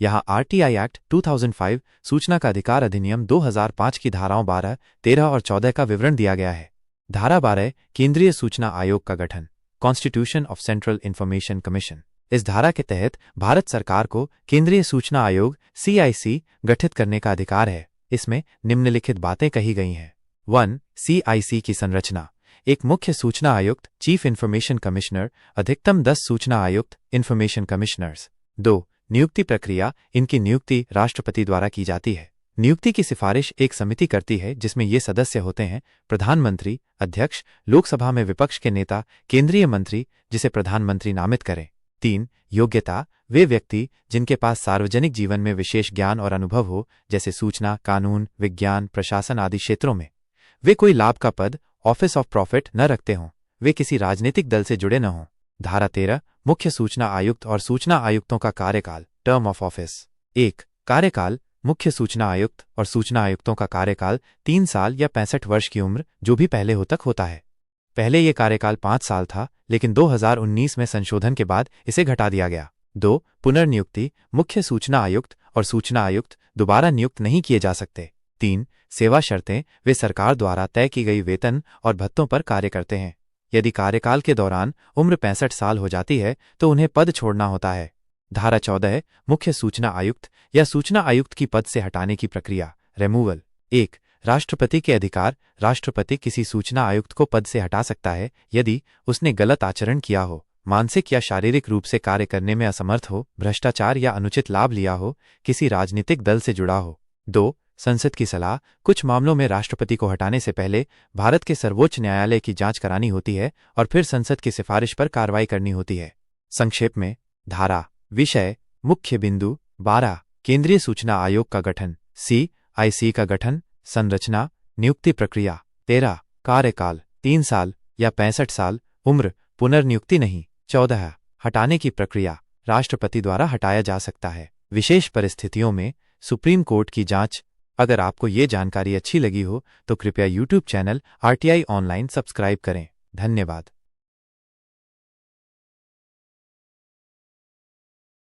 यहाँ RTI act 2005 सूचना का अधिकार अधिनियम 2005 की धाराओं 12, 13 और 14 का विवरण दिया गया है। धारा 12 केंद्रीय सूचना आयोग का गठन, constitution of central information commission. इस धारा के तहत भारत सरकार को केंद्रीय सूचना आयोग CIC गठित करने का अधिकार है। इसमें निम्नलिखित बातें कही गई हैं। 1. CIC की संरचना। एक मुख्य सूचना आयुक्त चीफ इंफॉर्मेशन कमिश्नर, अधिकतम 10 सूचना आयुक्त इंफॉर्मेशन कमिश्नर्स। 2. नियुक्ति प्रक्रिया। इनकी नियुक्ति राष्ट्रपति द्वारा की जाती है। नियुक्ति की सिफारिश एक समिति करती है जिसमें ये सदस्य होते हैं: प्रधानमंत्री, अध्यक्ष, लोकसभा में विपक्ष के नेता, केंद्रीय मंत्री जिसे प्रधानमंत्री नामित करें। 3. योग्यता। वे व्यक्ति जिनके पास सार्वजनिक जीवन में विशेष ज्ञान और अनुभव हो, जैसे सूचना, कानून, विज्ञान, प्रशासन आदि क्षेत्रों में। वे कोई लाभ का पद, ऑफिस ऑफ प्रॉफिट न रखते हों। वे किसी राजनीतिक दल से जुड़े न हों। धारा 13 मुख्य सूचना आयुक्त और सूचना आयुक्तों का कार्यकाल, टर्म ऑफ ऑफिस। 1. कार्यकाल। मुख्य सूचना आयुक्त और सूचना आयुक्तों का कार्यकाल 3 साल या 65 वर्ष की उम्र, जो भी पहले हो, तक होता है। पहले ये कार्यकाल 5 साल था, लेकिन 2019 में संशोधन के बाद इसे घटा दिया गया। 2. पुनर्नियुक्ति। मुख्य सूचना आयुक्त और सूचना आयुक्त दोबारा नियुक्त नहीं किए जा सकते। 3. सेवा शर्तें। वे सरकार द्वारा तय की गई वेतन और भत्तों पर कार्य करते हैं। यदि कार्यकाल के दौरान उम्र 65 साल हो जाती है तो उन्हें पद छोड़ना होता है। धारा 14 मुख्य सूचना आयुक्त या सूचना आयुक्त की पद से हटाने की प्रक्रिया, रिमूवल। 1. राष्ट्रपति के अधिकार। राष्ट्रपति किसी सूचना आयुक्त को पद से हटा सकता है यदि उसने गलत आचरण किया हो, मानसिक या शारीरिक रूप से कार्य करने में असमर्थ हो, भ्रष्टाचार या अनुचित लाभ लिया हो, किसी राजनीतिक दल से जुड़ा हो। 2. संसद की सलाह। कुछ मामलों में राष्ट्रपति को हटाने से पहले भारत के सर्वोच्च न्यायालय की जांच करानी होती है और फिर संसद की सिफारिश पर कार्रवाई करनी होती है। संक्षेप में, धारा, विषय, मुख्य बिंदु। 12. केंद्रीय सूचना आयोग का गठन, CIC का गठन, संरचना, नियुक्ति प्रक्रिया। 13. कार्यकाल 3 साल या 65 साल, उम्र, पुनर्नियुक्ति नहीं। 14. हटाने की प्रक्रिया। राष्ट्रपति द्वारा हटाया जा सकता है, विशेष परिस्थितियों में सुप्रीम कोर्ट की जांच। अगर आपको ये जानकारी अच्छी लगी हो तो कृपया YouTube channel RTI online subscribe करें। धन्यवाद।